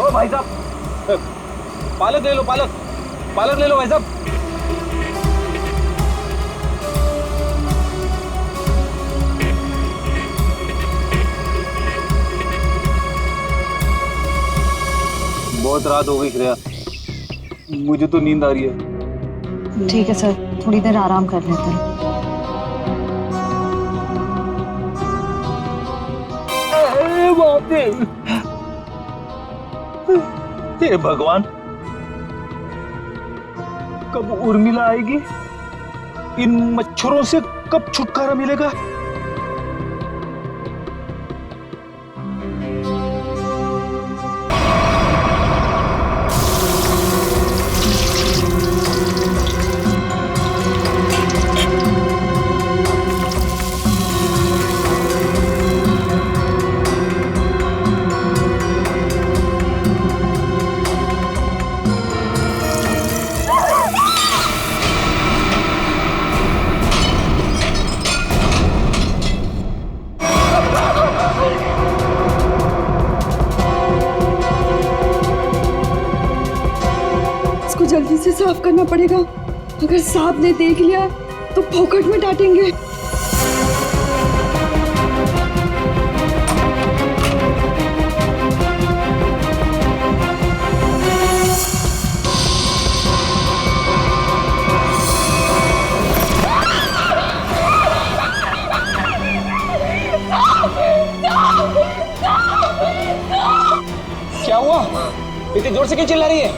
ओ भाई साहब, पालक ले लो, पालक ले लो भाई साहब। बहुत रात हो गई श्रेया, मुझे तो नींद आ रही है। ठीक है सर, थोड़ी देर आराम कर लेते हैं। हे भगवान, कब उर्मिला आएगी? इन मच्छरों से कब छुटकारा मिलेगा? जल्दी से साफ करना पड़ेगा। अगर सांप ने देख लिया तो फोकट में डांटेंगे। क्या हुआ? इतनी जोर से क्यों चिल्ला रही है?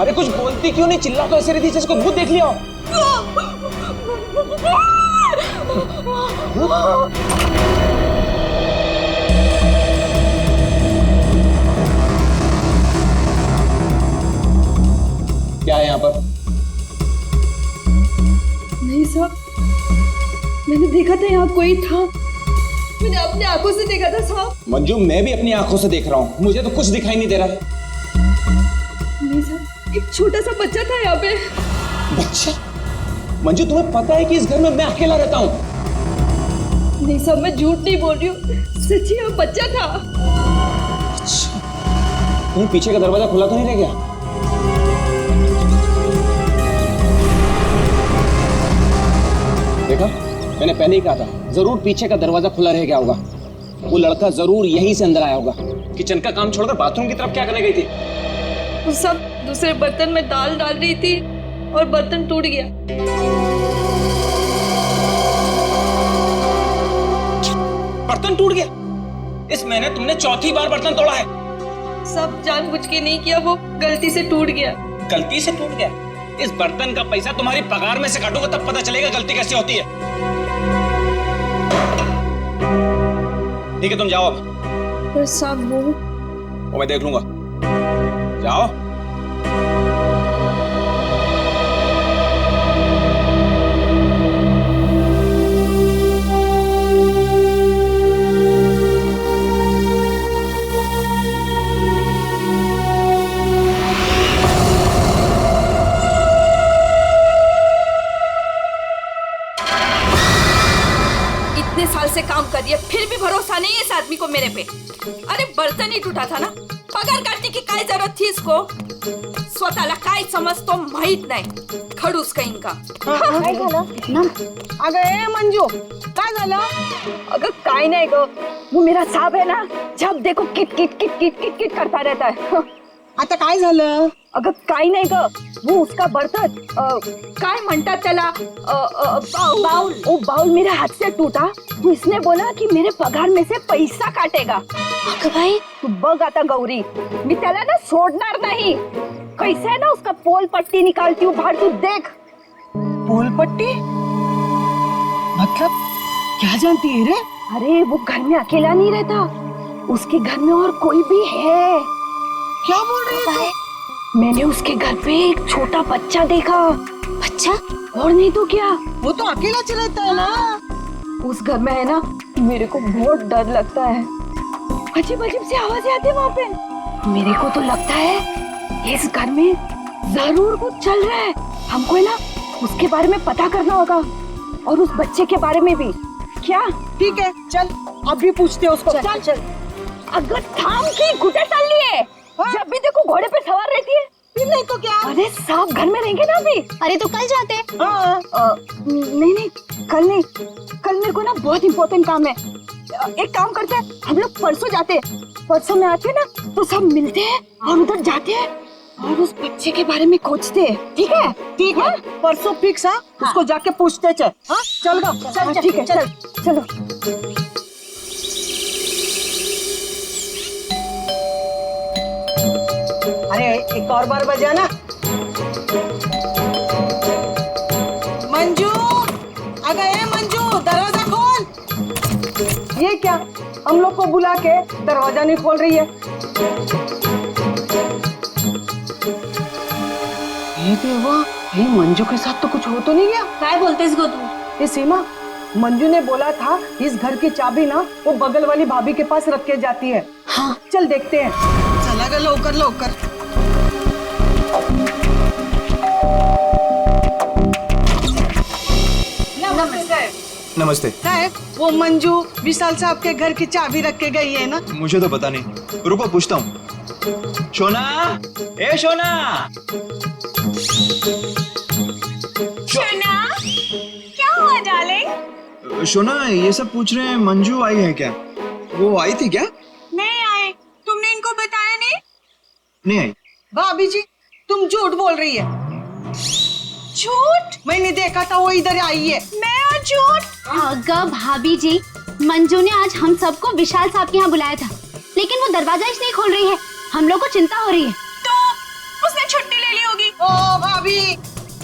अरे कुछ बोलती क्यों नहीं? चिल्ला तो ऐसे रही थी जैसे कोई भूत देख लिया हो। क्या है यहाँ पर? नहीं साहब, मैंने देखा था यहाँ कोई था। मैंने अपनी आंखों से देखा था साहब। मंजू, मैं भी अपनी आंखों से देख रहा हूँ, मुझे तो कुछ दिखाई नहीं दे रहा है। नहीं साहब, एक छोटा सा बच्चा था यहाँ पे। बच्चा? मंजू, तुम्हें पता है कि इस घर में मैं अकेला रहता हूँ? नहीं साहब, मैं झूठ नहीं बोल रही हूँ, सच्ची यहाँ बच्चा था। अच्छा, कहीं पीछे का दरवाजा खुला तो नहीं रह गया? देखा, मैंने पहले ही कहा था, जरूर पीछे का दरवाजा खुला रह गया होगा। वो लड़का जरूर यहीं से अंदर आया होगा। किचन का काम छोड़कर बाथरूम की तरफ क्या करने गई थी? वो सब दूसरे बर्तन में दाल डाल रही थी और बर्तन टूट गया। बर्तन टूट गया? इस महीने तुमने चौथी बार बर्तन तोड़ा है। सब जानबूझ के नहीं किया, वो गलती से टूट गया। गलती से टूट गया? इस बर्तन का पैसा तुम्हारी पगार में से काटूंगा, तब पता चलेगा गलती कैसे होती है। ठीक है, तुम जाओ अब। पर साहब वो मैं देख लूंगा। जाओ। इतने साल से काम कर रही है, फिर भी भरोसा नहीं है इस आदमी को मेरे पे। अरे बर्तन ही टूटा था ना, पगार काटने की काय जरूरत थी इसको? स्वतःला काय समजतो माहित नाही, खडूस कहीं का। काय झालं? अगं ए मंजू, काय झालं? अगर काय नहीं गो, वो मेरा साहब है ना, जब देखो kit kit kit kit kit kit करता रहता है। आता काय झालं? अगं काय नाही ग, वो उसका बर्तन काय म्हणतात त्याला, बाउल, वो बाउल मेरे हाथ से टूटा तो इसने बोला कि मेरे पगार में से पैसा काटेगा। अगं भाई तू बघ आता गौरी, मी त्याला ना सोडणार नहीं। कैसे है ना उसका पोल पट्टी निकालती हूँ बाहर, तू देख। पोल पट्टी? मतलब क्या जानती है रे? अरे वो घर में अकेला नहीं रहता, उसके घर में और कोई भी है। क्या बोल रही है? मैंने उसके घर पे एक छोटा बच्चा देखा। बच्चा? और नहीं तो क्या, वो तो अकेला चलाता है ना। उस घर में है ना, मेरे को बहुत डर लगता है। अजीब अजीब सी आवाजें आती है वहाँ पे। मेरे को तो लगता है इस घर में जरूर कुछ चल रहा है। हमको है ना उसके बारे में पता करना होगा, और उस बच्चे के बारे में भी। क्या? ठीक है, चल अब भी पूछते हैं उसको। चल चल। अगर थाम की कुठे चालली आहे? साहब घर में रहेंगे ना अभी? अरे तो कल जाते। हाँ नहीं, कल नहीं, कल मेरे को ना बहुत इम्पोर्टेंट काम है। एक काम करते हैं, हम लोग परसों जाते हैं। परसों में आते हैं ना तो सब मिलते हैं और उधर जाते हैं और उस बच्चे के बारे में खोजते हैं। ठीक है? ठीक है, परसों फिक्स है। उसको जाके पूछते चल। हाँ चल गा, चल ठीक है, चल चलो। अरे एक और बार बजाना। मंजू आ गए। मंजू दरवाजा खोल। ये क्या, हम लोग को बुला के दरवाजा नहीं खोल रही है? ये देवा, ये मंजू के साथ तो कुछ हो तो नहीं गया? क्या बोलते इसको तू? ये सीमा, मंजू ने बोला था इस घर की चाबी ना वो बगल वाली भाभी के पास रख के जाती है। हाँ चल देखते हैं। चला गया, लौकर लौकर। नमस्ते। साहब, वो मंजू विशाल साहब के घर की चाबी रख के गई है ना? मुझे तो पता नहीं, रुको पूछता हूँ। शोना, ए शोना। शोना, क्या हुआ डार्लिंग? शोना, ये सब पूछ रहे हैं मंजू आई है क्या? वो आई थी क्या? नहीं आए। तुमने इनको बताया नहीं? नहीं आई। भाभी जी, तुम झूठ बोल रही है। झूठ? मैंने देखा था वो इधर आई है। मैं और झूठ? अगर भाभी जी, मंजू ने आज हम सबको विशाल साहब के यहाँ बुलाया था, लेकिन वो दरवाजा इसलिए खोल रही है। हम लोग को चिंता हो रही है। तो उसने छुट्टी ले ली होगी। ओ भाभी,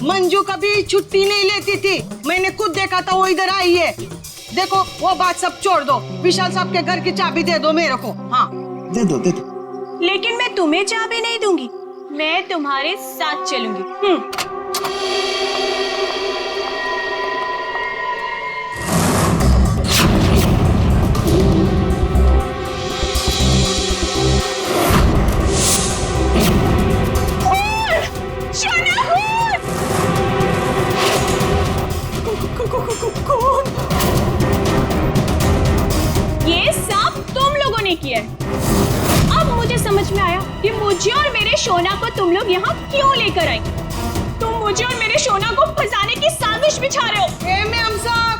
मंजू कभी छुट्टी नहीं लेती थी। मैंने खुद देखा था वो इधर आई है। देखो वो बात सब छोड़ दो, विशाल साहब के घर की चाबी दे दो मेरे को। हाँ दे दो दे दो। लेकिन मैं तुम्हें चाबी नहीं दूंगी, मैं तुम्हारे साथ चलूंगी। ये सब तुम लोगों ने किया है। अब मुझे समझ में आया कि मुझे और मेरे शोना को तुम लोग यहाँ क्यों लेकर आए। तुम मुझे और मेरे शोना को फंसाने की साजिश बिछा रहे हो। ए मैम साहब,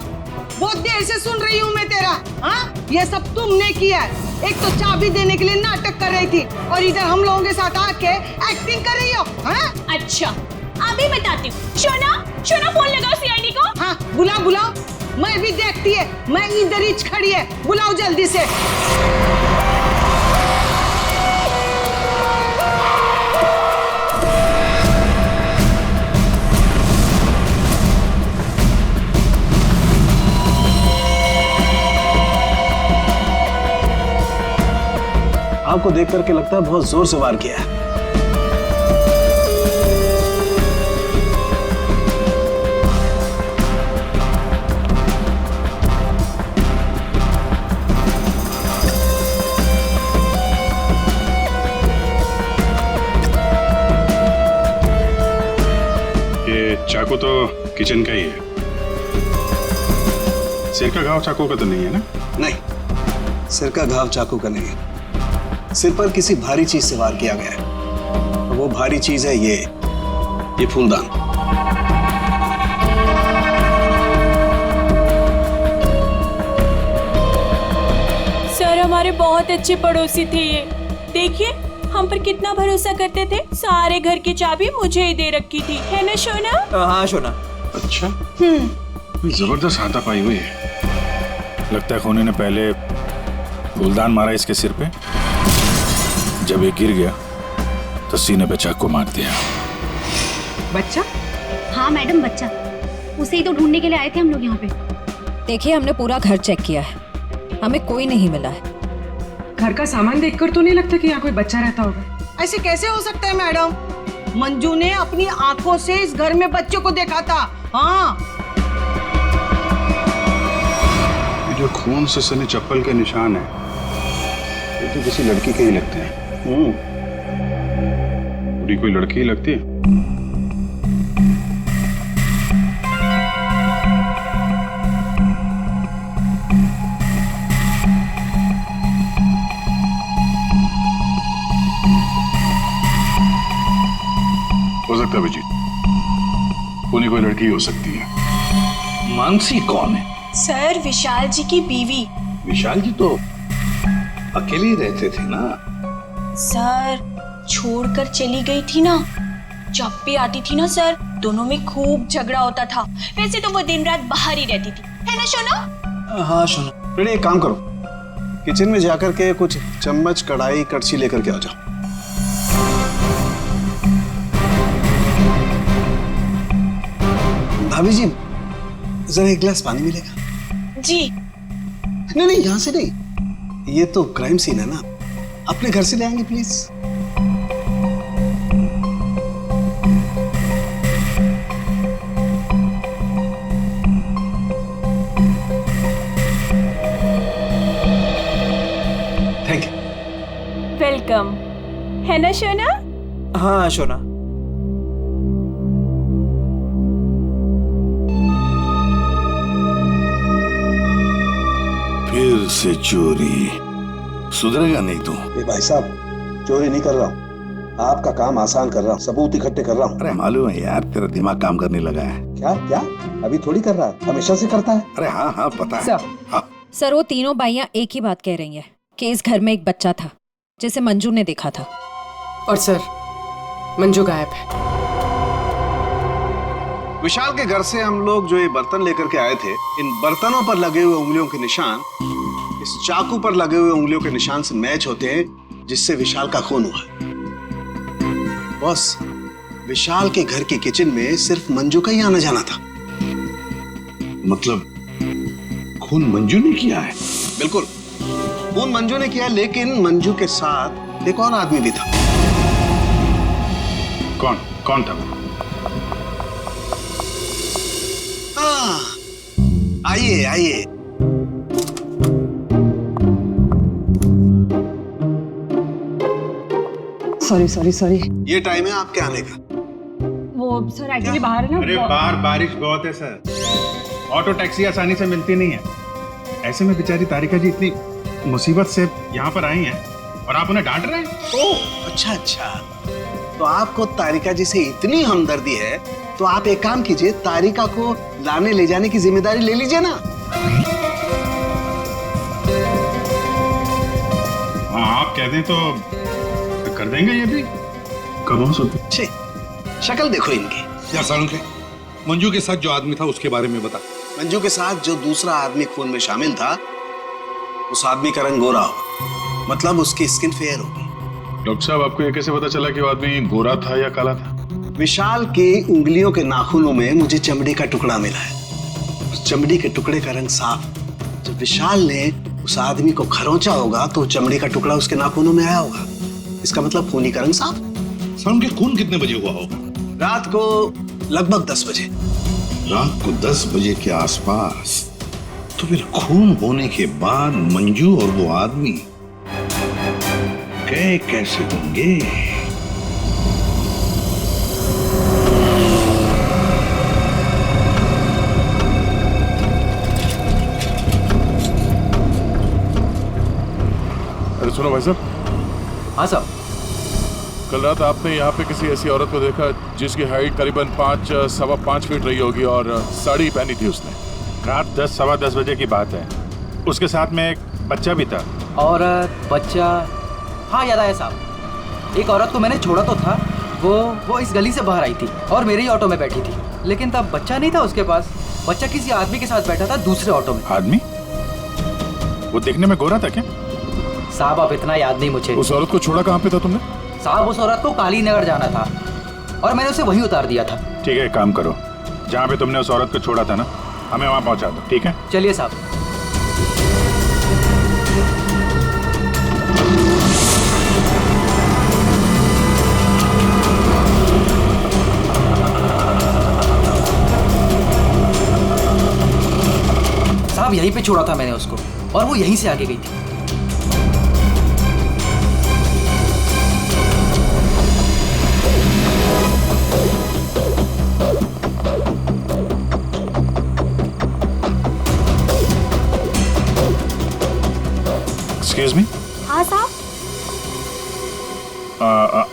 बहुत देर से सुन रही हूँ मैं तेरा। हाँ, ये सब तुमने किया है। एक तो चाबी देने के लिए नाटक कर रही थी और इधर हम लोगों के साथ आके एक्टिंग कर रही हो। हाँ? अच्छा, अभी बताती हूँ। शोना, शोना फोन लगाओ सीआईडी को। हाँ बुलाओ बुलाओ, मैं भी देखती है। मैं इधर ही खड़ी है, बुलाओ जल्दी से। आपको देख करके लगता है बहुत जोर से वार किया है। ये चाकू तो किचन का ही है। सिर का घाव चाकू का तो नहीं है ना? नहीं, सिर का घाव चाकू का नहीं है। सिर पर किसी भारी चीज से वार किया गया है। वो भारी चीज है ये फूलदान। सर, हमारे बहुत अच्छे पड़ोसी थे ये। देखिए हम पर कितना भरोसा करते थे। सारे घर की चाबी मुझे ही दे रखी थी, है ना शोना? हाँ शोना। अच्छा, जबरदस्त हाथापाई हुई है। लगता है खूनी ने पहले फूलदान मारा इसके सिर पे, जब ये गिर गया तो सीने पे चाकू मार दिया। बच्चा? हाँ मैडम, बच्चा। उसे ही तो ढूंढने के लिए आए थे हम लोग यहाँ पे। देखिए, हमने पूरा घर चेक किया है, हमें कोई नहीं मिला है। घर का सामान देखकर तो नहीं लगता कि यहाँ कोई बच्चा रहता होगा। ऐसे कैसे हो सकता है मैडम? मंजू ने अपनी आंखों से इस घर में बच्चों को देखा था। हाँ, ये जो खून से सने चप्पल के निशान है, ये तो किसी लड़की के ही लगते हैं। पूरी कोई लड़की ही लगती है। हो सकता अभिजीत, उन्हीं कोई लड़की हो सकती है। मानसी कौन है? सर, विशाल जी की बीवी। विशाल जी तो अकेले ही रहते थे ना। सर, छोड़कर चली गई थी ना। जब भी आती थी ना सर, दोनों में खूब झगड़ा होता था। वैसे तो वो दिन रात बाहर ही रहती थी, है ना शोना? हाँ शोना। बेटे एक काम करो, किचन में जाकर के कुछ चम्मच, कढ़ाई, कड़छी लेकर के आ जाओ। भाभी जी, जरा एक गिलास पानी मिलेगा? जी। नहीं नहीं, यहाँ से नहीं, ये तो क्राइम सीन है ना, अपने घर से ले आएंगे प्लीज। Thank you. वेलकम, है ना शोना? हाँ शोना। फिर से चोरी, सुधरेगा नहीं तू। ये भाई साहब, चोरी नहीं कर रहा हूँ, आपका काम आसान कर रहा हूँ, सबूत इकट्ठे कर रहा हूँ। अरे मालूम है यार, तेरा दिमाग काम करने लगा है। क्या क्या? अभी थोड़ी कर रहा है, हमेशा से करता है। अरे हाँ हाँ पता है। हाँ। सर, वो तीनों बाइयां एक ही बात कह रही हैं कि इस घर में एक बच्चा था जिसे मंजू ने देखा था। और सर, मंजू गायब है। विशाल के घर से हम लोग जो ये बर्तन लेकर के आए थे, इन बर्तनों पर लगे हुए उंगलियों के निशान इस चाकू पर लगे हुए उंगलियों के निशान से मैच होते हैं, जिससे विशाल का खून हुआ। बॉस, विशाल के घर के किचन में सिर्फ मंजू का ही आना जाना था। मतलब खून मंजू ने किया है? बिल्कुल, खून मंजू ने किया, लेकिन मंजू के साथ एक और आदमी भी था। कौन कौन था वो? आइए आइए। सॉरी। ये टाइम है आपके आने का। वो सर एक्चुअली बाहर है ना। अरे बाहर बारिश बहुत है सर, ऑटो टैक्सी आसानी से मिलती नहीं है। ऐसे में बेचारी तारिका जी इतनी मुसीबत से यहाँ पर आई हैं और आप उन्हें डांट रहे हैं। ओह अच्छा अच्छा, तो आपको तारिका जी से इतनी हमदर्दी है तो आप एक काम कीजिए, तारिका को लाने ले जाने की जिम्मेदारी ले लीजिए ना। हाँ आप कह दें तो कर देंगे ये भी। कब हो सकते? शक्ल देखो इनकी। क्या सालुंखे, मंजू के साथ जो आदमी था उसके बारे में बता। मंजू के साथ जो दूसरा आदमी खून में शामिल था, उस आदमी का रंग गोरा होगा, मतलब उसकी स्किन फेयर होगी। डॉक्टर साहब, आपको ये कैसे पता चला कि वो आदमी गोरा था या काला था? विशाल के उंगलियों के नाखूनों में मुझे चमड़ी का टुकड़ा मिला है। उस चमड़ी के टुकड़े का रंग साफ। जब विशाल ने उस आदमी को खरोंचा होगा तो चमड़ी का टुकड़ा उसके नाखूनों में आया होगा। इसका मतलब खूनी का रंग साफ। सालुंखे, खून कितने बजे हुआ होगा? रात को लगभग 10 बजे। रात को 10 बजे के आसपास। तो फिर खून होने के बाद मंजू और वो आदमी गए कैसे होंगे? अरे सुनो भाई साहब। हाँ साहब। कल रात आपने यहाँ पे किसी ऐसी औरत को देखा जिसकी हाइट करीबन 5-5.25 फीट रही होगी और साड़ी पहनी थी उसने। रात 10-10:15 बजे की बात है। उसके साथ में एक बच्चा भी था। और बच्चा, हाँ याद आया साहब। एक औरत को मैंने छोड़ा तो था, वो इस गली से बाहर आई थी और मेरे ही ऑटो में बैठी थी, लेकिन तब बच्चा नहीं था उसके पास। बच्चा किसी आदमी के साथ बैठा था दूसरे ऑटो में। आदमी? वो देखने में गोरा था क्या? साहब आप इतना याद नहीं मुझे। उस औरत को छोड़ा कहाँ पे था तुमने? साहब उस औरत को काली नगर जाना था और मैंने उसे वहीं उतार दिया था। ठीक है, एक काम करो, जहाँ पे तुमने उस औरत को छोड़ा था ना, हमें वहाँ पहुँचा दो। ठीक है, चलिए साहब। साहब यहीं पे छोड़ा था मैंने उसको और वो यहीं से आगे गई थी। Excuse me. हाँ साहब।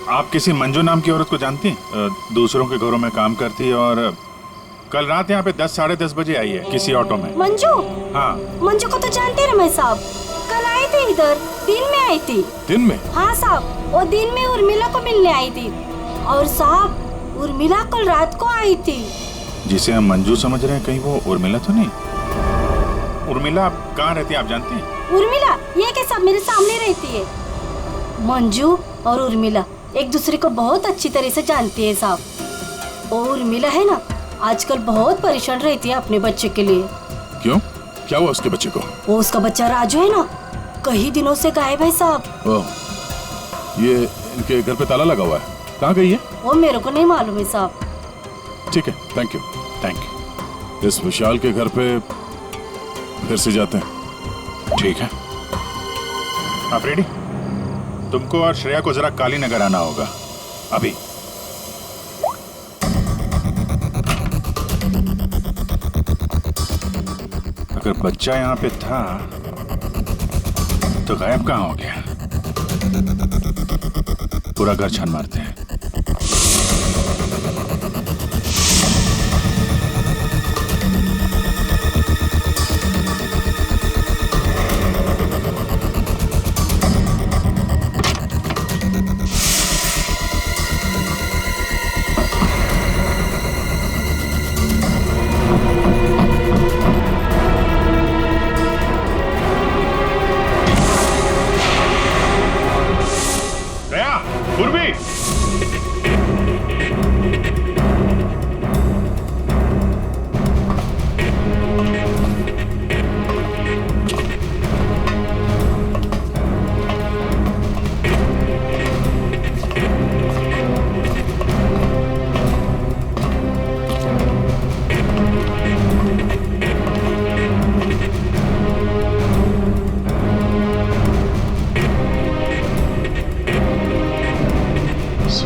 आप किसी मंजू नाम की औरत को जानती हैं? दूसरों के घरों में काम करती है और कल रात यहाँ पे 10 साढ़े 10 बजे आई है किसी ऑटो में। मंजू? हाँ। मंजू को तो जानते हैं रमेश साहब, कल आई थी इधर, दिन में आई थी। दिन में? हाँ साहब, वो दिन में उर्मिला को मिलने आई थी। और साहब उर्मिला कल रात को आई थी। जिसे हम मंजू समझ रहे हैं, कहीं वो उर्मिला तो नहीं? उर्मिला कहाँ रहती है आप जानती हैं? उर्मिला ये के सब मेरे सामने रहती है। मंजू और उर्मिला एक दूसरे को बहुत अच्छी तरह से जानती है साहब। और उर्मिला है ना, आजकल बहुत परेशान रहती है अपने बच्चे के लिए। क्यों? क्या हुआ उसके बच्चे को? वो उसका बच्चा राजू है ना, कई दिनों से गायब है साहब। ओह, ये इनके घर पे ताला लगा हुआ है, कहाँ गई है? वो मेरे को नहीं मालूम है साहब। ठीक है, थैंक यू थैंक यू। इस विशाल के घर पे फिर से जाते हैं। ठीक है, आप रेडी? तुमको और श्रेया को जरा काली नगर आना होगा अभी। अगर बच्चा यहाँ पे था तो गायब कहाँ हो गया? पूरा घर छान मारते हैं।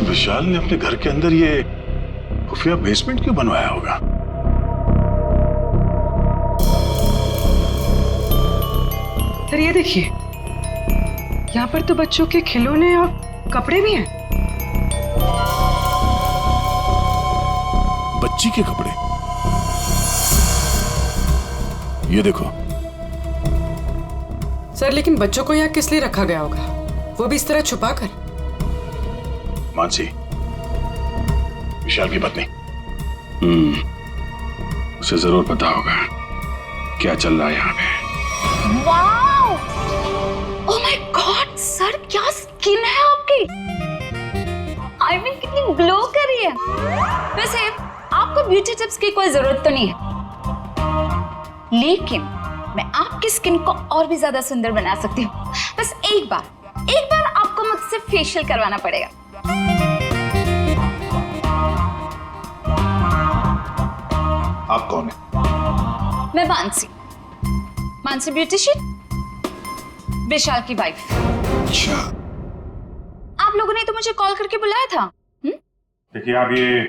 विशाल ने अपने घर के अंदर ये खुफिया बेसमेंट क्यों बनवाया होगा? सर ये देखिए, यहाँ पर तो बच्चों के खिलौने और कपड़े भी हैं। बच्ची के कपड़े? ये देखो। सर लेकिन बच्चों को यहाँ किस लिए रखा गया होगा, वो भी इस तरह छुपा कर? मानसी, विशाल की पत्नी, उसे जरूर पता होगा क्या चल रहा है यहाँ पे। Wow! Oh my God sir, क्या स्किन है आपकी! आई मीन कितनी ग्लो कर रही है। वैसे आपको ब्यूटी टिप्स की कोई जरूरत तो नहीं है, लेकिन मैं आपकी स्किन को और भी ज्यादा सुंदर बना सकती हूँ। बस एक बार आपको मुझसे फेशियल करवाना पड़ेगा। आप कौन है? मैं मानसी ब्यूटिशियन, विशाल की वाइफ। अच्छा, आप लोगों ने तो मुझे कॉल करके बुलाया था। देखिए, आप ये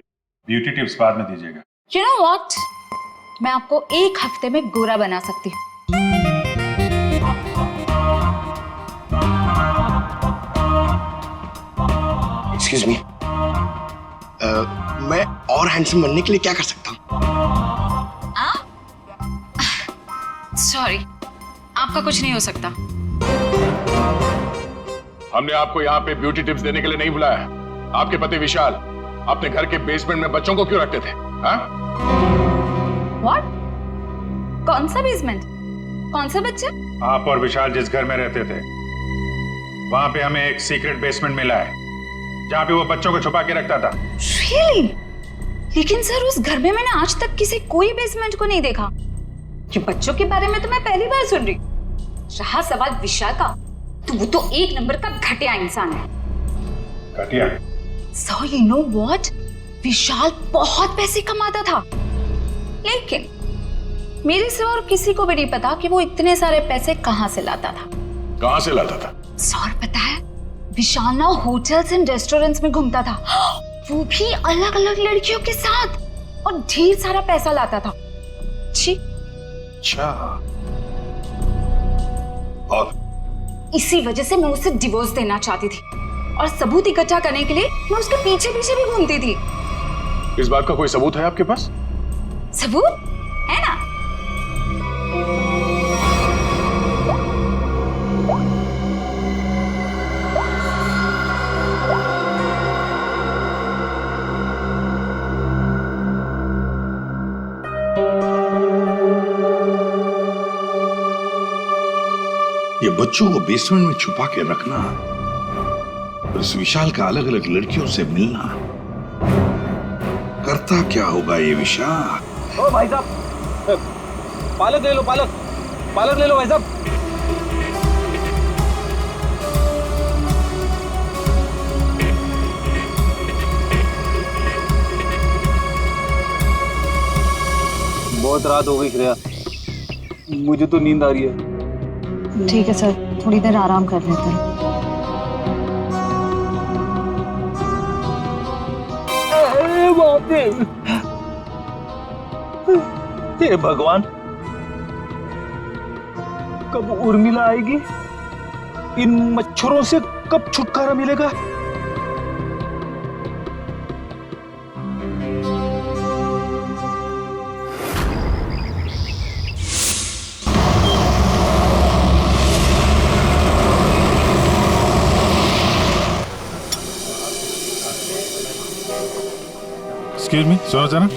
ब्यूटी टिप्स बाद में दीजिएगा। You know what? मैं आपको 1 हफ्ते में गोरा बना सकती हूँ। एक्सक्यूज मी, मैं और हैंडसम बनने के लिए क्या कर सकता हूँ? सॉरी, आपका कुछ नहीं हो सकता। हमने आपको यहाँ पे ब्यूटी टिप्स देने के लिए नहीं बुलाया। आपके पति विशाल अपने घर के बेसमेंट में बच्चों को क्यों रखते थे? हाँ? What? कौन सा बेसमेंट? कौन सा बच्चा? आप और विशाल जिस घर में रहते थे, वहाँ पे हमें एक सीक्रेट बेसमेंट मिला है, जहाँ पे वो बच्चों को छुपा के रखता था। Really? लेकिन सर उस घर में मैंने आज तक किसी कोई बेसमेंट को नहीं देखा। ये बच्चों के बारे में तो मैं पहली बार सुन रही। रहा सवाल विशाल का, तो वो तो 1 नंबर का घटिया इंसान है। घटिया? So you know what? विशाल बहुत पैसे कमाता था, लेकिन मेरे से और किसी को भी नहीं पता कि वो इतने सारे पैसे कहाँ से लाता था। कहाँ से लाता था? सर पता है, विशाल ना होटल्स एंड रेस्टोरेंट्स में घूमता था, वो भी अलग अलग लड़कियों के साथ, और ढेर सारा पैसा लाता था। छी। अच्छा, और इसी वजह से मैं उसे डिवोर्स देना चाहती थी, और सबूत इकट्ठा करने के लिए मैं उसके पीछे पीछे भी घूमती थी। इस बात का कोई सबूत है आपके पास? सबूत है ना? ये बच्चों को बेसमेंट में छुपा के रखना और इस विशाल का अलग अलग लड़कियों से मिलना, करता क्या होगा ये विशाल? ओ भाई साहब, पालक ले लो, पालक ले लो भाई साहब। बहुत रात हो गई श्रेया, मुझे तो नींद आ रही है। ठीक है सर, थोड़ी देर आराम कर लेते हैं। हे भगवान, कब उर्मिला आएगी? इन मच्छरों से कब छुटकारा मिलेगा? एक्सक्यूज मी, सुनो जरा।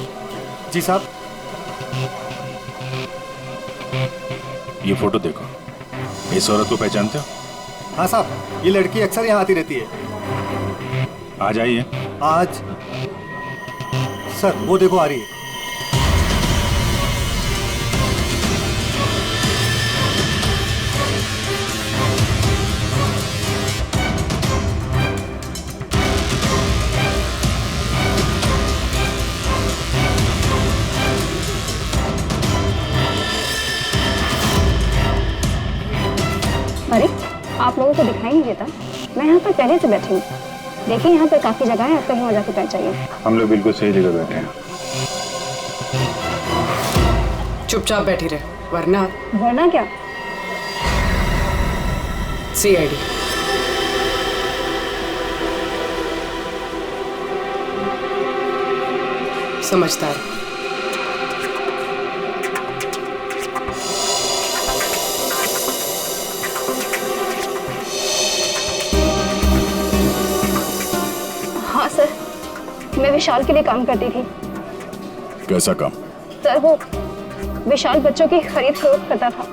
जी साहब। ये फोटो देखो, इस औरत को पहचानते हो? हाँ साहब, ये लड़की अक्सर यहाँ आती रहती है। आज आई है? आज सर वो देखो आ रही है। अरे आप लोगों को दिखाई नहीं देता? मैं यहाँ पर पहले से बैठी हूँ। देखिए यहाँ पर काफी जगह है, आपको यहाँ जाके बैठ जाइए। हम लोग बिल्कुल सही जगह बैठे हैं। चुपचाप बैठी रहे, वरना वरना क्या? CID। समझदार। हाँ सर, मैं विशाल के लिए काम करती थी। कैसा काम? सर वो विशाल बच्चों की खरीद फरोख्त करता था।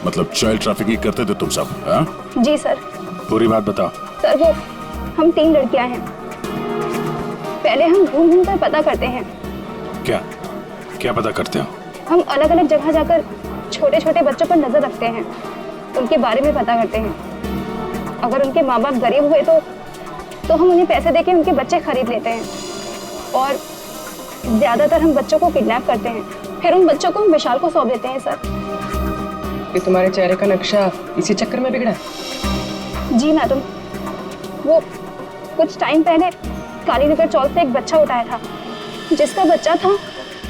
मतलब चाइल्ड ट्रैफिकिंग करते थे तुम सब? हाँ? जी सर। पूरी बात बताओ। सर वो हम 3 लड़कियां हैं। पहले हम घूम घूम कर पता करते हैं। क्या क्या पता करते हो? हम अलग अलग जगह जाकर छोटे छोटे बच्चों पर नजर रखते हैं, उनके बारे में पता करते हैं। अगर उनके माँ बाप गरीब हुए तो हम उन्हें पैसे देके उनके बच्चे खरीद लेते हैं। और ज्यादातर हम बच्चों को किडनैप करते हैं, फिर उन बच्चों को हम विशाल को सौंप देते हैं। सर ये तुम्हारे चेहरे का नक्शा इसी चक्कर में बिगड़ा? जी मैडम, वो कुछ टाइम पहले कालीनगर चौक से एक बच्चा उठाया था। जिसका बच्चा था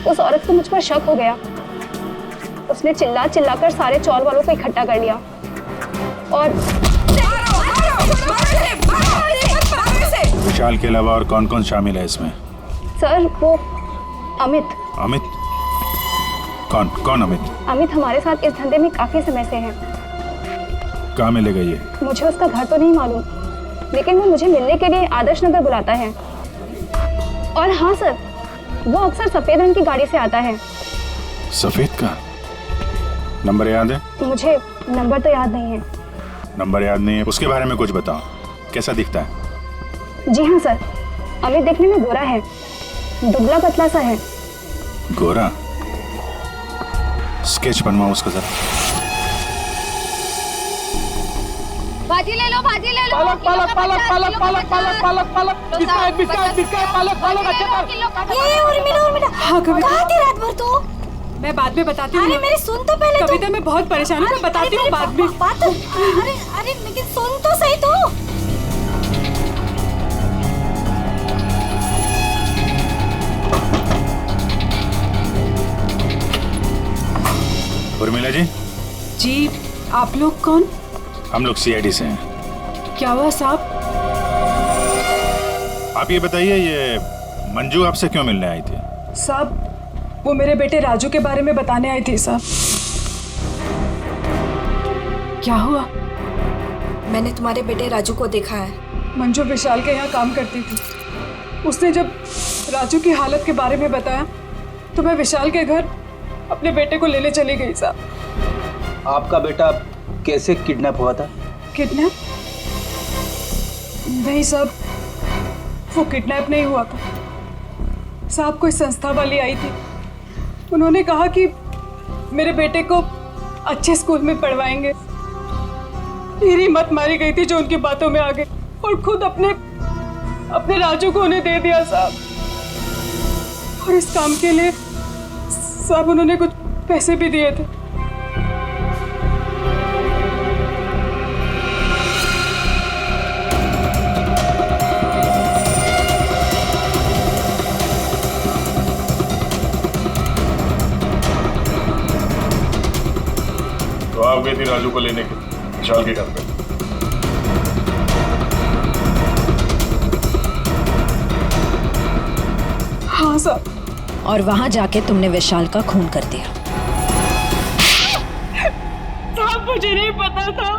उस औरत को मुझ पर शक हो गया। उसने चिल्ला चिल्लाकर सारे चौल वालों को इकट्ठा कर लिया और विशाल के अलावा और कौन कौन शामिल है इसमें? सर वो अमित। अमित? कौन कौन अमित? अमित हमारे साथ इस धंधे में काफी समय से है। कहाँ मिलेगा ये? मुझे उसका घर तो नहीं मालूम, लेकिन वो मुझे मिलने के लिए आदर्श नगर बुलाता है। और हाँ सर, वो अक्सर सफेद रंग की गाड़ी से आता है। सफेद का? नंबर याद है? मुझे नंबर तो याद नहीं है। नंबर याद नहीं है? उसके बारे में कुछ बताओ, कैसा दिखता है? जी हाँ सर, अमित देखने में गोरा है, दुबला पतला सा है। गोरा? स्केच बनवाओ उसका जरा। भाजी ले लो, भाजी ले लो। पालक पालक पालक पालक पालक पालक पालक पालक बिस्किट बिस्किट बिस्किट पालक पालक अच्छा ये उर्मिला हाँ कविता, कहाँ थी रात भर तू? मैं बाद में बताती हूँ। अरे मेरी सुन तो पहले। कविता मैं बहुत परेशान हूँ, मैं बताती हूँ बाद में। अरे अरे लेकिन सुन तो सही तू। उर्मिला जी। जी, आप लोग कौन? हम लोग CID से हैं। क्या हुआ साहब? आप ये बताइए, ये मंजू आपसे क्यों मिलने आई थी? साहब वो मेरे बेटे राजू के बारे में बताने आई थी साहब। क्या हुआ? मैंने तुम्हारे बेटे राजू को देखा है। मंजू विशाल के यहाँ काम करती थी। उसने जब राजू की हालत के बारे में बताया तो मैं विशाल के घर अपने बेटे को लेने चली गई साहब। आपका बेटा कैसे किडनैप हुआ था? किडनैप? नहीं साहब, वो किडनैप नहीं हुआ था साहब। कोई संस्था वाली आई थी, उन्होंने कहा कि मेरे बेटे को अच्छे स्कूल में पढ़वाएंगे। मेरी मत मारी गई थी जो उनकी बातों में आ गई और खुद अपने राजू को उन्हें दे दिया साहब। और इस काम के लिए साहब उन्होंने कुछ पैसे भी दिए थे। तो आप गई थी राजू को लेने के विशाल के घर पे? हाँ सर। और वहां जाके तुमने विशाल का खून कर दिया? साहब मुझे नहीं पता था,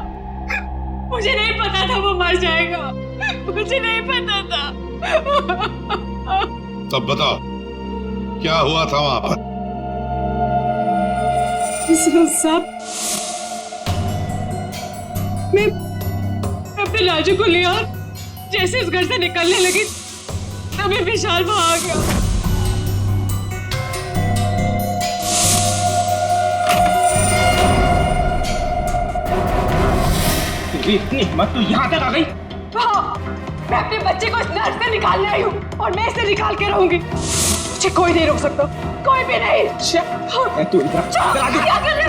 मुझे नहीं पता था वो मर जाएगा, मुझे नहीं पता था। तब बताओ क्या हुआ था वहां पर? साहब मैं अपने राजू को लिया, जैसे इस घर से निकलने लगी तभी विशाल वहां आ गया। इतनी हिम्मत तो यहाँ तक आ गई? हाँ, मैं अपने बच्चे को इस नर्क से निकालने आई हूँ और मैं इसे निकाल के रहूंगी। मुझे कोई नहीं रोक सकता, कोई भी नहीं। तू इधर क्या कर रहे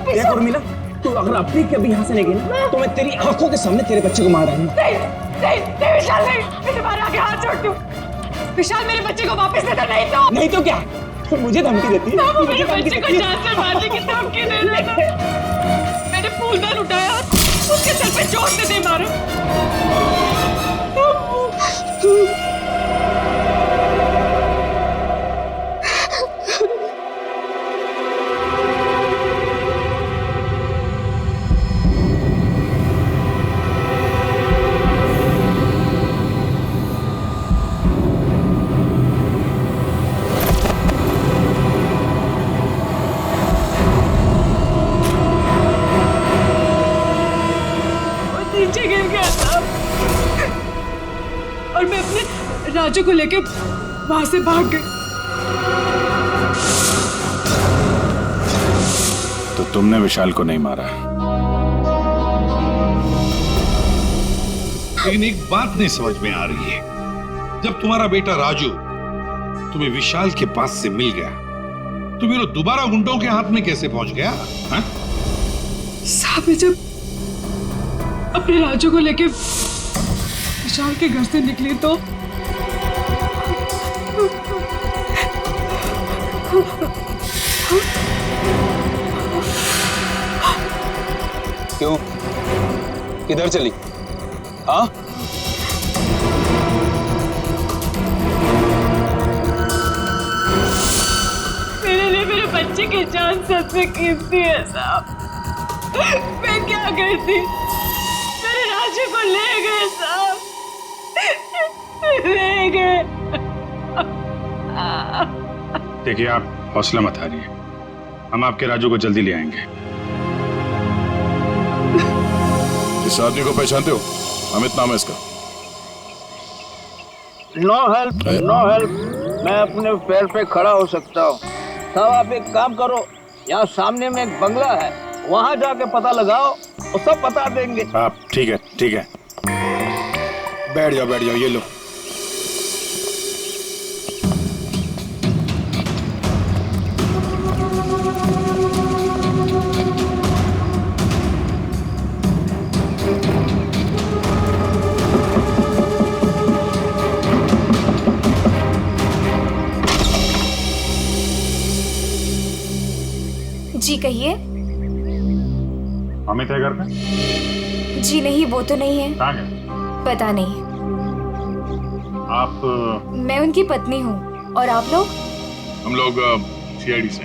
देख उर्मिला, तू अगर अपनी कभी यहाँ से नहीं गई ना तो मैं तेरी आंखों के सामने तेरे बच्चे को मार डालूंगा। नहीं विशाल नहीं, मैं तुम्हारे आगे हाथ जोड़ती हूँ। विशाल मेरे बच्चे को वापस दे दो, नहीं तो क्या? तो मुझे धमकी देती है? वो मेरे बच्चे को जान से मारने की धमकी दे रहा था। मैंने फूलदान उठाया, उसके सर पे चोट से दे मारा। और मैं अपने राजू को लेके वहां से भाग गई। तो तुमने विशाल को नहीं मारा? लेकिन एक बात नहीं समझ में आ रही है, जब तुम्हारा बेटा राजू तुम्हें विशाल के पास से मिल गया तो फिर वो दोबारा गुंडों के हाथ में कैसे पहुंच गया? साहब जब अपने राजू को लेके विशाल के घर से निकली तो क्यों? किधर चली? हाँ? मेरे लिए मेरे बच्चे की जान सबसे कीमती है साहब। मैं क्या करती? मेरे राजू को ले गए साहब, ले गए। देखिए आप हौसला मत हारिए, हम आपके राजू को जल्दी ले आएंगे। इस आदमी को पहचानते हो? अमित नाम है इसका। No help, no help. मैं अपने पैर पे खड़ा हो सकता हूँ। साहब आप एक काम करो, यहाँ सामने में एक बंगला है, वहाँ जाके पता लगाओ, वो सब बता देंगे। आप ठीक है, ठीक है, बैठ जाओ, बैठ जाओ, ये लो। जी कहिए। अमित है घर पे? जी नहीं, वो तो नहीं है। कहाँ गए? पता नहीं। आप? मैं उनकी पत्नी हूँ। और आप लोग? हम लोग सीआईडी से।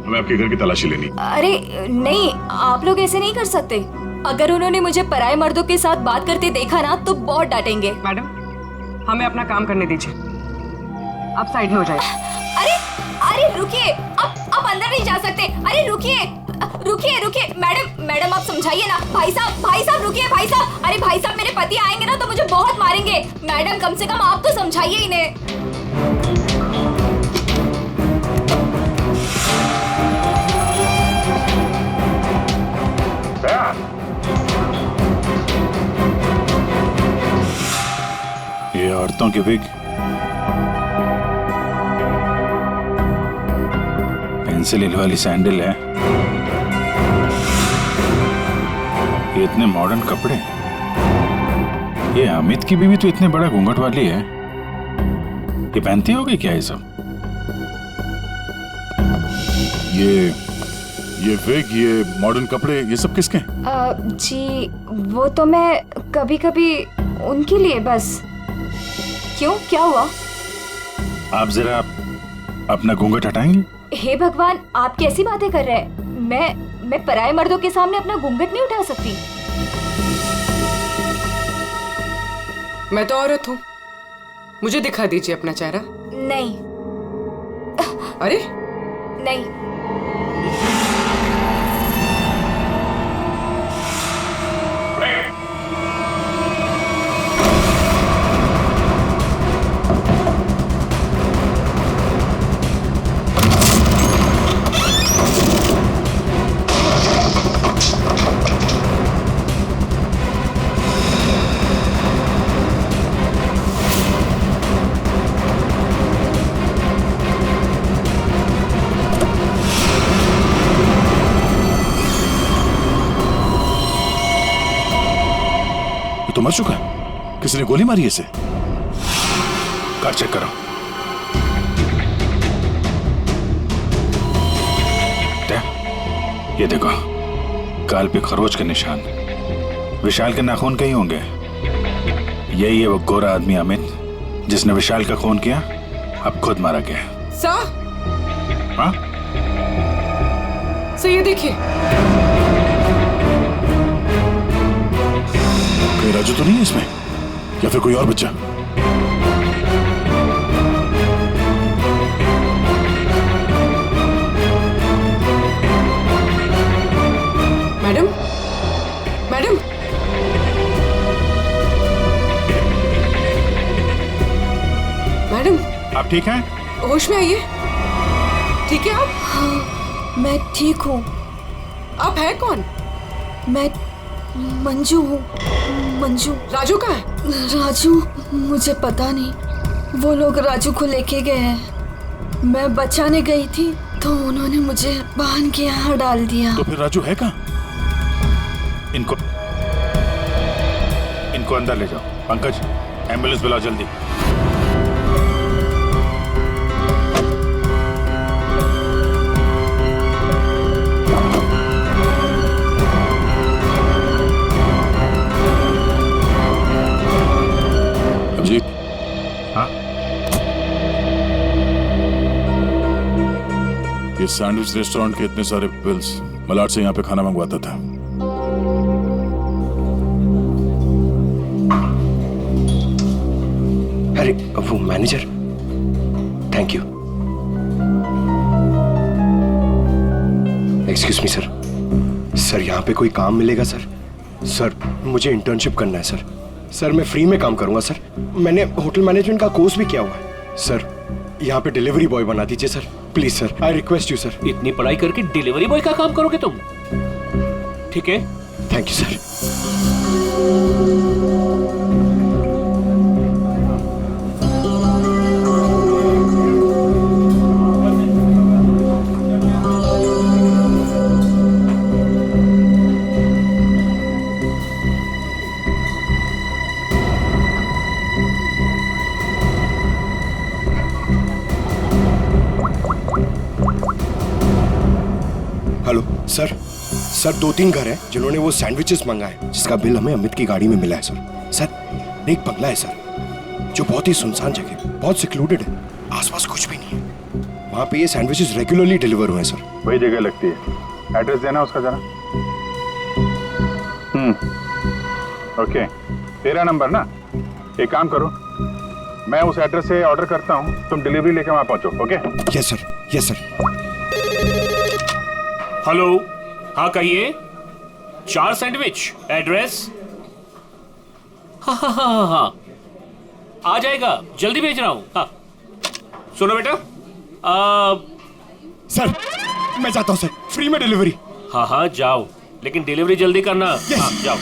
हमें आपके घर की तलाशी लेनी। अरे नहीं, आप लोग ऐसे नहीं कर सकते। अगर उन्होंने मुझे पराये मर्दों के साथ बात करते देखा ना तो बहुत डांटेंगे। मैडम, हमें अपना काम करने दीजिए। आप साइड में हो जाइए। अरे अरे रुकिए, आप अंदर नहीं जा सकते। अरे रुकिए रुकिए रुकिए, मैडम आप समझाइए ना। भाई साहब रुकिए। भाई साहब, अरे भाई साहब, मेरे पति आएंगे ना तो मुझे बहुत मारेंगे। मैडम कम से कम आप तो समझाइए इन्हें। ये औरतों की विग, पेंसिल हिल वाली सैंडल है, ये इतने मॉडर्न कपड़े। ये अमित की बीवी तो इतने बड़ा घूंघट वाली है, ये पहनती होगी क्या ये सब? ये विग, ये मॉडर्न कपड़े, ये सब किसके? जी वो तो मैं कभी कभी उनके लिए बस। क्यों, क्या हुआ? आप जरा अपना घूंघट हटाएंगे? हे भगवान, आप कैसी बातें कर रहे हैं? मैं पराये मर्दों के सामने अपना घूंघट नहीं उठा सकती। मैं तो औरत हूँ, मुझे दिखा दीजिए अपना चेहरा। नहीं। अरे नहीं। तो मर चुका है, किसी ने गोली मारी है इसे। कार चेक करो। ये देखो, गाल पे खरोच के निशान। विशाल के नाखून कहीं होंगे। यही है वो गोरा आदमी अमित जिसने विशाल का खून किया, अब खुद मारा गया। सर, ये देखिए। कोई राजू तो नहीं है इसमें, या फिर कोई और बच्चा? मैडम, मैडम, मैडम, आप ठीक हैं? होश में आइए। ठीक है आप? हाँ, मैं ठीक हूँ। आप है कौन? मैं मंजू हूँ। मंजू। राजू कहाँ है? राजू, मुझे पता नहीं। वो लोग राजू को लेके गए हैं। मैं बचाने गई थी तो उन्होंने मुझे बांध के यहाँ डाल दिया। तो फिर राजू है कहाँ? इनको अंदर ले जाओ। पंकज, एम्बुलेंस बुलाओ जल्दी। जी। हाँ? ये सैंडविच रेस्टोरेंट के इतने सारे बिल्स मलाड से यहाँ पे खाना मंगवाता था। अरे वो manager, thank you. Excuse me sir. Sir यहाँ पे कोई काम मिलेगा सर? सर मुझे इंटर्नशिप करना है सर। सर मैं फ्री में काम करूंगा सर। मैंने होटल मैनेजमेंट का कोर्स भी किया हुआ है सर। यहाँ पे डिलीवरी बॉय बना दीजिए sir, please sir, I request you sir. इतनी पढ़ाई करके डिलीवरी बॉय का काम करोगे तुम? ठीक है, thank you sir. Hello sir, sir 2-3 घर हैं जिन्होंने वो सैंडविचेस मंगाए जिसका बिल हमें अमित की गाड़ी में मिला है सर। सर एक बंगला है सर जो बहुत ही सुनसान जगह, बहुत सिक्लूडेड है, आसपास कुछ भी नहीं है। वहाँ पे ये सैंडविचेस रेगुलरली डिलीवर हुए हैं सर। वही जगह लगती है, एड्रेस देना उसका जरा। ओके, तेरा नंबर ना, एक काम करो, मैं उस एड्रेस से ऑर्डर करता हूँ, तुम डिलीवरी लेके वहां पहुंचो। Okay? Yes sir, yes sir. Hello, हाँ कहिए। 4 सैंडविच, एड्रेस? हाँ हाँ हाँ हाँ, आ जाएगा, जल्दी भेज रहा हूँ। हाँ सुनो बेटा, सर मैं जाता हूँ सर, फ्री में डिलीवरी। हाँ हाँ जाओ, लेकिन डिलीवरी जल्दी करना। हाँ जाओ।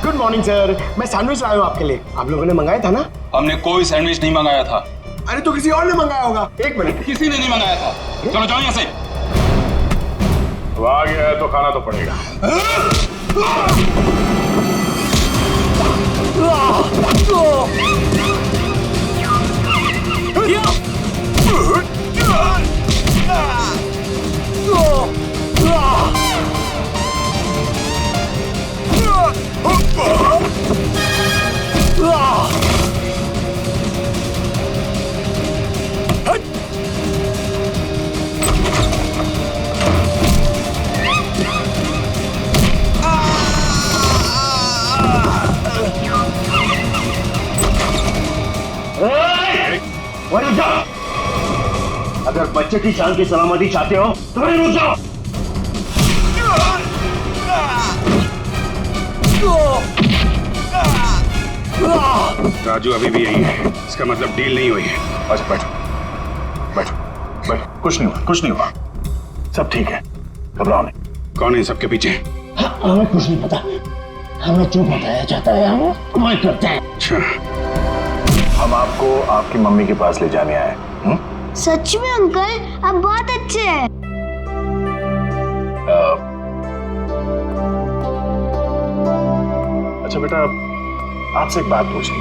गुड मॉर्निंग सर, मैं सैंडविच लाया हूँ आपके लिए। आप लोगों ने मंगाया था ना? हमने कोई सैंडविच नहीं मंगाया था। अरे तो किसी और ने मंगाया होगा। एक मिनट, किसी ने नहीं मंगाया था। चलो जाओ यहाँ से। वो आ गया है तो खाना तो पड़ेगा। अगर बच्चे की जान की सलामती चाहते हो तो वहीं रुक जाओ। राजू अभी भी यही है, इसका मतलब डील नहीं हुई है। अच्छा बैठो बैठो बैठो, कुछ नहीं हुआ, कुछ नहीं हुआ, सब ठीक है, घबराओ नहीं। कौन है सबके पीछे? हमें कुछ नहीं पता, हमें जो बताया जाता है हम वही करते हैं। अच्छा, हम आपको आपकी मम्मी के पास ले जाने आए। सच में अंकल, आप बहुत अच्छे हैं। अच्छा बेटा, आपसे एक बात पूछनी।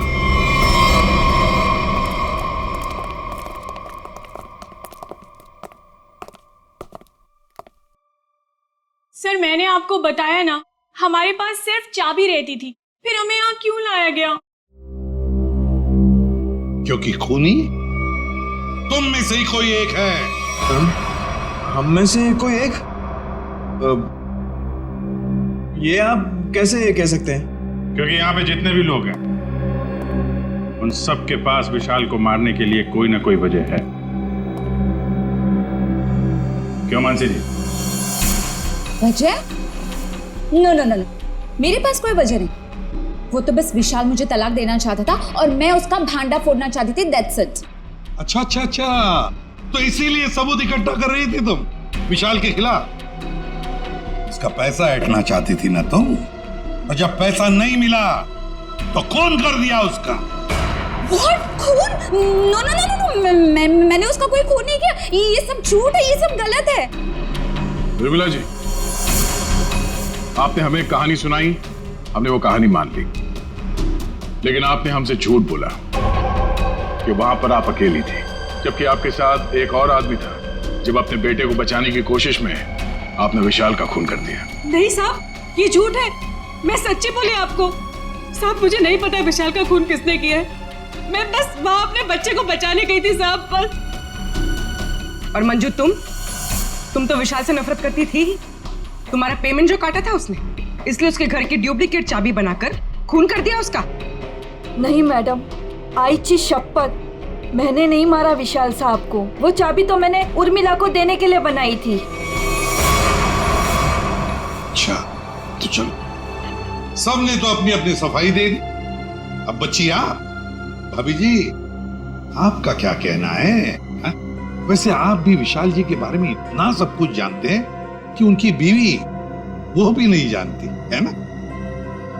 सर मैंने आपको बताया ना, हमारे पास सिर्फ चाबी रहती थी, फिर हमें यहाँ क्यों लाया गया? क्योंकि खूनी तुम में से ही कोई एक है। हम में से कोई एक? ये आप कैसे कह सकते हैं? क्योंकि यहाँ पे जितने भी लोग हैं उन सब के पास विशाल को मारने के लिए कोई ना कोई वजह है। क्यों मानसी जी? वजह? नो नो नो, मेरे पास कोई वजह नहीं। वो तो बस विशाल मुझे तलाक देना चाहता था और मैं उसका भांडा फोड़ना चाहती थी, दैट्स इट। अच्छा अच्छा अच्छा, तो इसीलिए सबूत इकट्ठा कर रही थी तुम विशाल के खिलाफ। उसका पैसा ऐंठना चाहती थी ना तुम, और जब पैसा नहीं मिला तो खून कर दिया उसका। What? खून? नो नो नो नो, मैंने उसका कोई खून नहीं किया। ये सब झूठ है, ये सब गलत है। निर्मला जी, आपने हमें कहानी सुनाई, हमने वो कहानी मान ली, लेकिन आपने हमसे झूठ बोला कि वहां पर आप अकेली थी, जबकि आपके साथ एक और आदमी था। जब अपने बेटे को बचाने की कोशिश में आपने विशाल का खून कर दिया। नहीं साहब, ये झूठ है, मैं सच्ची बोली आपको। साहब मुझे नहीं पता विशाल का खून किसने किया है, मैं बस वहां अपने बच्चे को बचाने गई थी साहब, बस। और मंजू तुम तो विशाल से नफरत करती थी। तुम्हारा पेमेंट जो काटा था उसने, इसलिए उसके घर की डुप्लीकेट चाबी बनाकर खून कर दिया उसका। नहीं मैडम, आईची शपथ, मैंने नहीं मारा विशाल साहब को। वो चाबी तो मैंने उर्मिला को देने के लिए बनाई थी। अच्छा तो चलो, सबने तो अपनी अपनी सफाई दे दी, अब बच्ची आप। भाभी जी, आपका क्या कहना है? हा? वैसे आप भी विशाल जी के बारे में इतना सब कुछ जानते हैं कि उनकी बीवी वो भी नहीं जानती है ना?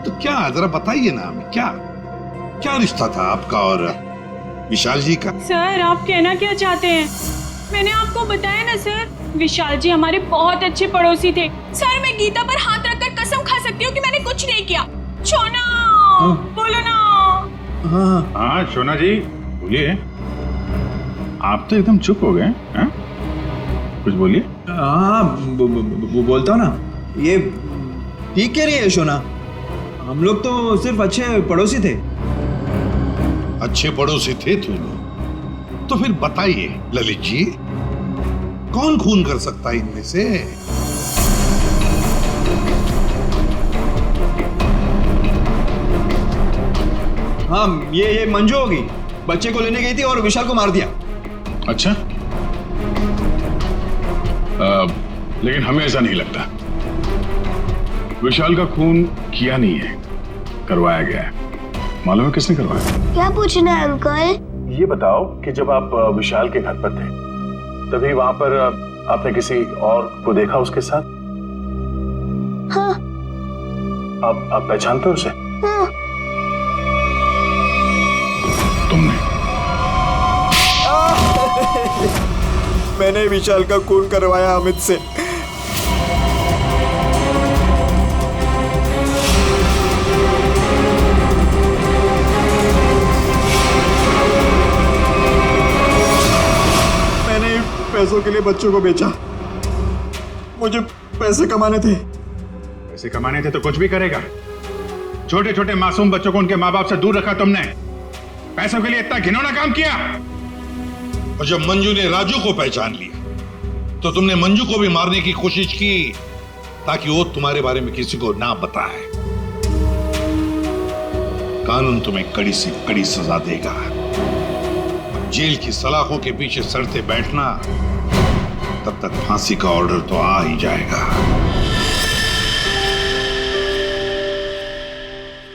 तो क्या, जरा बताइए ना हमें, क्या क्या रिश्ता था आपका और विशाल जी का? सर आप कहना क्या चाहते हैं? मैंने आपको बताया ना सर, विशाल जी हमारे बहुत अच्छे पड़ोसी थे। सर मैं गीता पर हाथ रखकर कसम खा सकती हूँ कि मैंने कुछ नहीं किया। शोना बोलो ना। हाँ शोना जी बोलिए। आप तो एकदम चुप हो गए हैं? कुछ बोलिए। हाँ बोलता हूँ ना। ये ठीक कह रही है शोना, हम लोग तो सिर्फ अच्छे पड़ोसी थे। अच्छे पड़ोसी थे तुम? तो फिर बताइए ललित जी, कौन खून कर सकता है इनमें से? हाँ ये मंजू होगी, बच्चे को लेने गई थी और विशाल को मार दिया। अच्छा लेकिन हमें ऐसा नहीं लगता। विशाल का खून किया नहीं है, करवाया गया है। मालूम है किसने करवाया? क्या पूछना है अंकल? ये बताओ कि जब आप विशाल के घर पर थे तभी वहां पर आपने किसी और को देखा उसके साथ? हाँ। आप पहचानते हो उसे? हाँ। तुमने? मैंने विशाल का खून करवाया अमित से। मैंने पैसों के लिए बच्चों को बेचा। मुझे पैसे कमाने थे। पैसे कमाने थे तो कुछ भी करेगा। छोटे छोटे मासूम बच्चों को उनके माँ बाप से दूर रखा तुमने। पैसों के लिए इतना घिनौना काम किया। और जब मंजू ने राजू को पहचान लिया तो तुमने मंजू को भी मारने की कोशिश की ताकि वो तुम्हारे बारे में किसी को ना बताए। कानून तुम्हें कड़ी से कड़ी सजा देगा। जेल की सलाखों के पीछे सड़ते बैठना, तब तक फांसी का ऑर्डर तो आ ही जाएगा।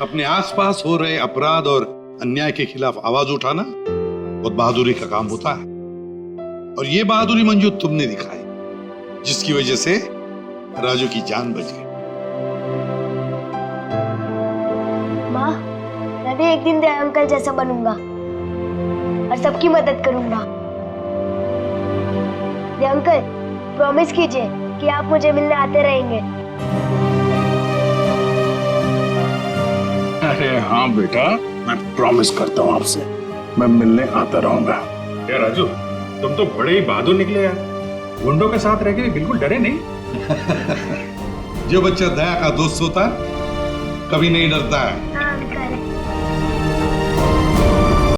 अपने आसपास हो रहे अपराध और अन्याय के खिलाफ आवाज उठाना बहुत बहादुरी का काम होता है, और ये बहादुरी मंजू तुमने दिखाई, जिसकी वजह से राजू की जान बच गई। माँ, मैं भी एक दिन दया अंकल जैसा बनूंगा और सबकी मदद करूंगा। दया अंकल, प्रॉमिस कीजिए कि आप मुझे मिलने आते रहेंगे। अरे हाँ बेटा, मैं प्रॉमिस करता हूँ आपसे, मैं मिलने आता रहूंगा। क्या राजू, तुम तो बड़े ही बहादुर निकले यार। गुंडों के साथ रह के बिल्कुल डरे नहीं। जो बच्चा दया का दोस्त होता है कभी नहीं डरता है। हाँ अंकल।